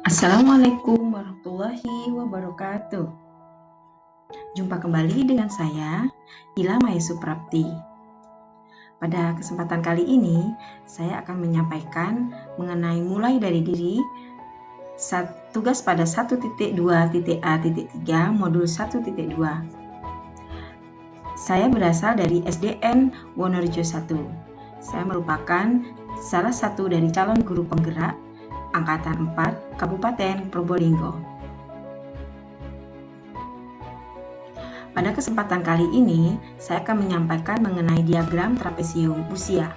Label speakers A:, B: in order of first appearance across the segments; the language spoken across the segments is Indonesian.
A: Assalamualaikum warahmatullahi wabarakatuh. Jumpa kembali dengan saya, Ila Maya Suprapti. Pada kesempatan kali ini, saya akan menyampaikan mengenai mulai dari diri tugas pada 1.2.A.3 modul 1.2. Saya berasal dari SDN Wonorejo 1. Saya merupakan salah satu dari calon guru penggerak Angkatan 4 Kabupaten Probolinggo. Pada kesempatan kali ini, saya akan menyampaikan mengenai diagram trapesium usia.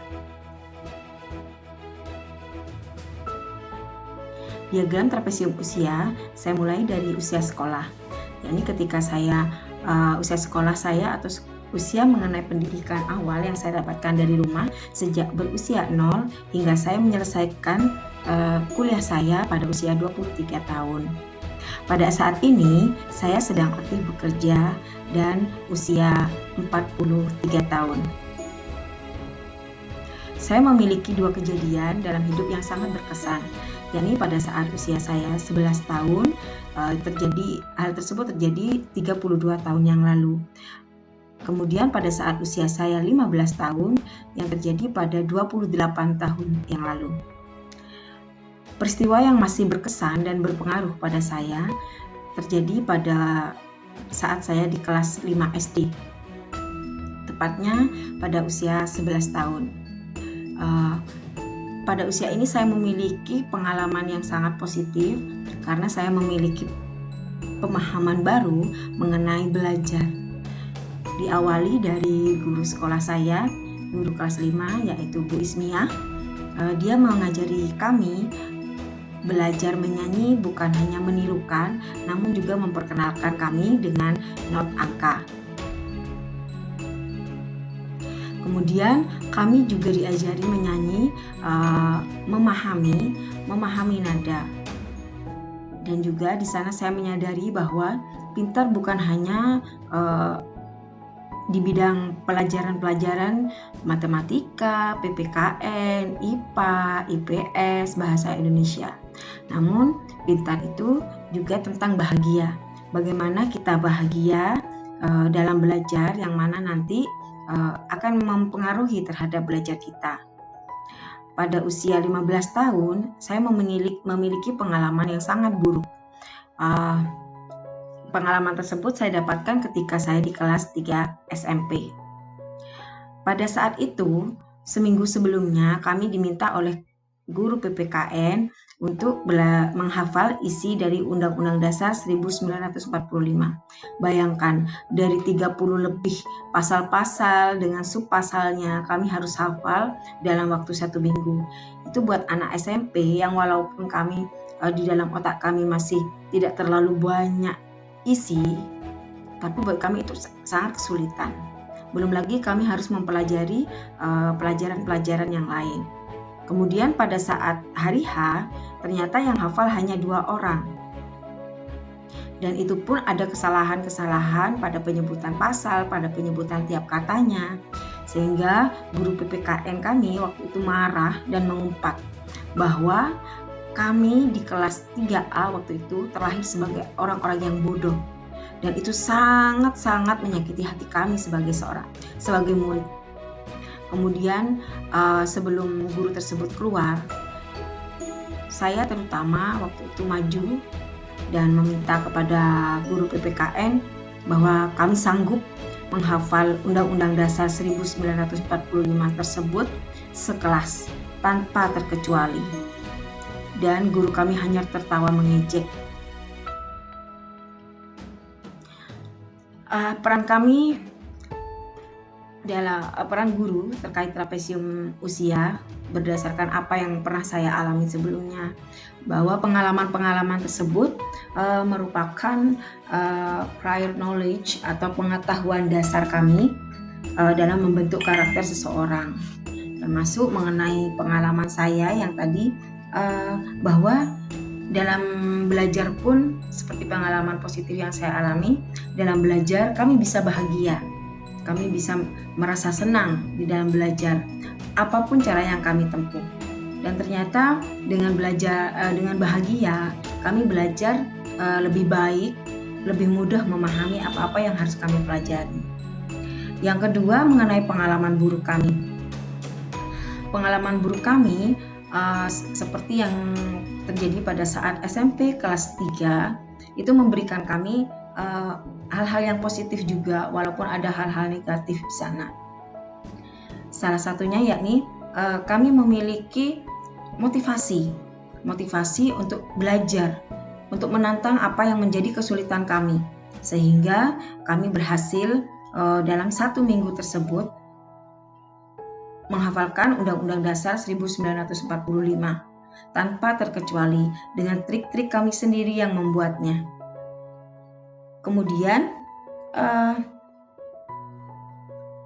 A: Diagram trapesium usia, saya mulai dari usia sekolah. Yakni ketika saya usia sekolah saya atau usia mengenai pendidikan awal yang saya dapatkan dari rumah sejak berusia 0 hingga saya menyelesaikan kuliah saya pada usia 23 tahun. Pada saat ini, saya sedang aktif bekerja dan usia 43 tahun. Saya memiliki dua kejadian dalam hidup yang sangat berkesan, yakni pada saat usia saya 11 tahun, hal tersebut terjadi 32 tahun yang lalu. Kemudian pada saat usia saya 15 tahun, yang terjadi pada 28 tahun yang lalu. Peristiwa yang masih berkesan dan berpengaruh pada saya terjadi pada saat saya di kelas 5 SD, tepatnya pada usia 11 tahun. Pada usia ini saya memiliki pengalaman yang sangat positif karena saya memiliki pemahaman baru mengenai belajar. Diawali dari guru sekolah saya, guru kelas 5 yaitu Bu Ismiah. Dia mengajari kami belajar menyanyi bukan hanya menirukan, namun juga memperkenalkan kami dengan not angka. Kemudian kami juga diajari menyanyi, memahami nada. Dan juga di sana saya menyadari bahwa pintar bukan hanya di bidang pelajaran-pelajaran matematika, PPKN, IPA, IPS, bahasa Indonesia. Namun, pintar itu juga tentang bahagia. Bagaimana kita bahagia dalam belajar yang mana nanti akan mempengaruhi terhadap belajar kita. Pada usia 15 tahun, saya memiliki pengalaman yang sangat buruk. Pengalaman tersebut saya dapatkan ketika saya di kelas 3 SMP. Pada saat itu, seminggu sebelumnya kami diminta oleh guru PPKN untuk menghafal isi dari Undang-Undang Dasar 1945. Bayangkan, dari 30 lebih pasal-pasal dengan subpasalnya kami harus hafal dalam waktu 1 minggu. Itu buat anak SMP yang walaupun kami di dalam otak kami masih tidak terlalu banyak isi, tapi buat kami itu sangat kesulitan. Belum lagi kami harus mempelajari pelajaran-pelajaran yang lain. Kemudian pada saat hari H, ternyata yang hafal hanya 2 orang. Dan itu pun ada kesalahan-kesalahan pada penyebutan pasal, pada penyebutan tiap katanya. Sehingga guru PPKN kami waktu itu marah dan mengumpat bahwa kami di kelas 3A waktu itu terlahir sebagai orang-orang yang bodoh. Dan itu sangat-sangat menyakiti hati kami sebagai murid. Kemudian sebelum guru tersebut keluar, saya terutama waktu itu maju dan meminta kepada guru PPKN bahwa kami sanggup menghafal Undang-Undang Dasar 1945 tersebut sekelas tanpa terkecuali. Dan guru kami hanya tertawa mengejek. Peran guru terkait trapesium usia berdasarkan apa yang pernah saya alami sebelumnya, bahwa pengalaman-pengalaman tersebut merupakan prior knowledge atau pengetahuan dasar kami dalam membentuk karakter seseorang, termasuk mengenai pengalaman saya yang tadi bahwa dalam belajar pun seperti pengalaman positif yang saya alami, dalam belajar kami bisa bahagia, kami bisa merasa senang di dalam belajar apapun cara yang kami tempuh. Dan ternyata dengan bahagia kami belajar lebih baik, lebih mudah memahami apa-apa yang harus kami pelajari. Yang kedua, mengenai pengalaman buruk kami. Pengalaman buruk kami seperti yang terjadi pada saat SMP kelas 3 itu memberikan kami hal-hal yang positif juga, walaupun ada hal-hal negatif di sana. Salah satunya yakni kami memiliki motivasi untuk belajar, untuk menantang apa yang menjadi kesulitan kami, sehingga kami berhasil dalam 1 minggu tersebut menghafalkan Undang-Undang Dasar 1945 tanpa terkecuali, dengan trik-trik kami sendiri yang membuatnya. Kemudian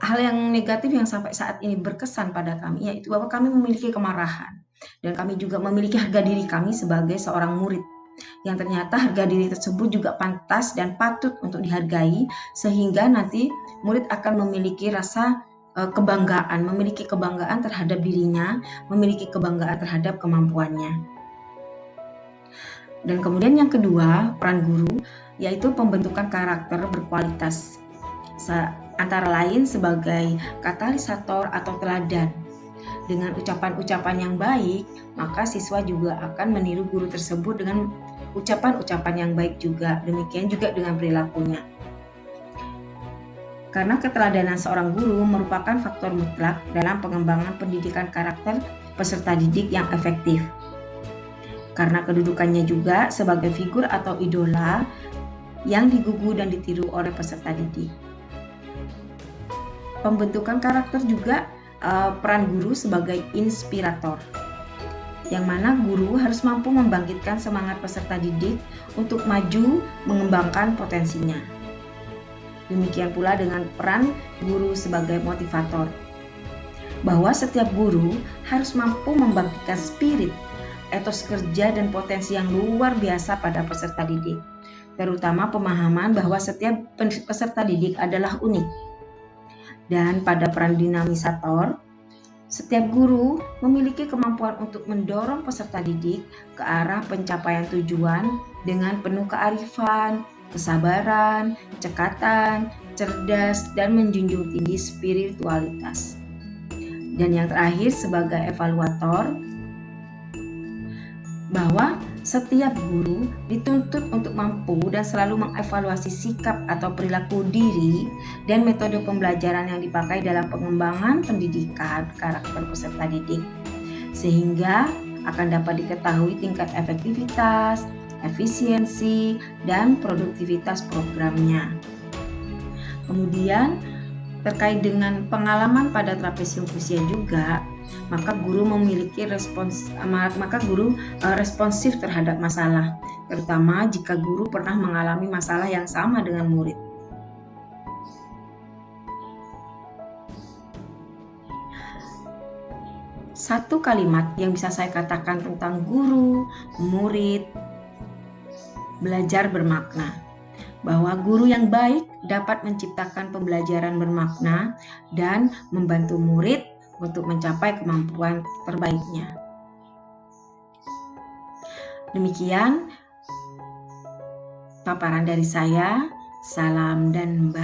A: hal yang negatif yang sampai saat ini berkesan pada kami yaitu bahwa kami memiliki kemarahan, dan kami juga memiliki harga diri kami sebagai seorang murid, yang ternyata harga diri tersebut juga pantas dan patut untuk dihargai, sehingga nanti murid akan memiliki rasa kebanggaan, memiliki kebanggaan terhadap dirinya, memiliki kebanggaan terhadap kemampuannya. Dan kemudian yang kedua, peran guru yaitu pembentukan karakter berkualitas, antara lain sebagai katalisator atau teladan. Dengan ucapan-ucapan yang baik, maka siswa juga akan meniru guru tersebut dengan ucapan-ucapan yang baik juga. Demikian juga dengan perilakunya. Karena keteladanan seorang guru merupakan faktor mutlak dalam pengembangan pendidikan karakter peserta didik yang efektif. Karena kedudukannya juga sebagai figur atau idola yang digugu dan ditiru oleh peserta didik. Pembentukan karakter juga peran guru sebagai inspirator, yang mana guru harus mampu membangkitkan semangat peserta didik untuk maju mengembangkan potensinya. Demikian pula dengan peran guru sebagai motivator, bahwa setiap guru harus mampu membangkitkan spirit, etos kerja dan potensi yang luar biasa pada peserta didik, terutama pemahaman bahwa setiap peserta didik adalah unik. Dan pada peran dinamisator, setiap guru memiliki kemampuan untuk mendorong peserta didik ke arah pencapaian tujuan dengan penuh kearifan, kesabaran, cekatan, cerdas, dan menjunjung tinggi spiritualitas. Dan yang terakhir sebagai evaluator, bahwa setiap guru dituntut untuk mampu dan selalu mengevaluasi sikap atau perilaku diri dan metode pembelajaran yang dipakai dalam pengembangan pendidikan karakter peserta didik, sehingga akan dapat diketahui tingkat efektivitas, efisiensi, dan produktivitas programnya. Kemudian terkait dengan pengalaman pada trapesium fuchsia juga, maka guru responsif terhadap masalah, terutama jika guru pernah mengalami masalah yang sama dengan murid. Satu kalimat yang bisa saya katakan tentang guru, murid, belajar bermakna, bahwa guru yang baik dapat menciptakan pembelajaran bermakna dan membantu murid untuk mencapai kemampuan terbaiknya. Demikian paparan dari saya. Salam dan bahagia.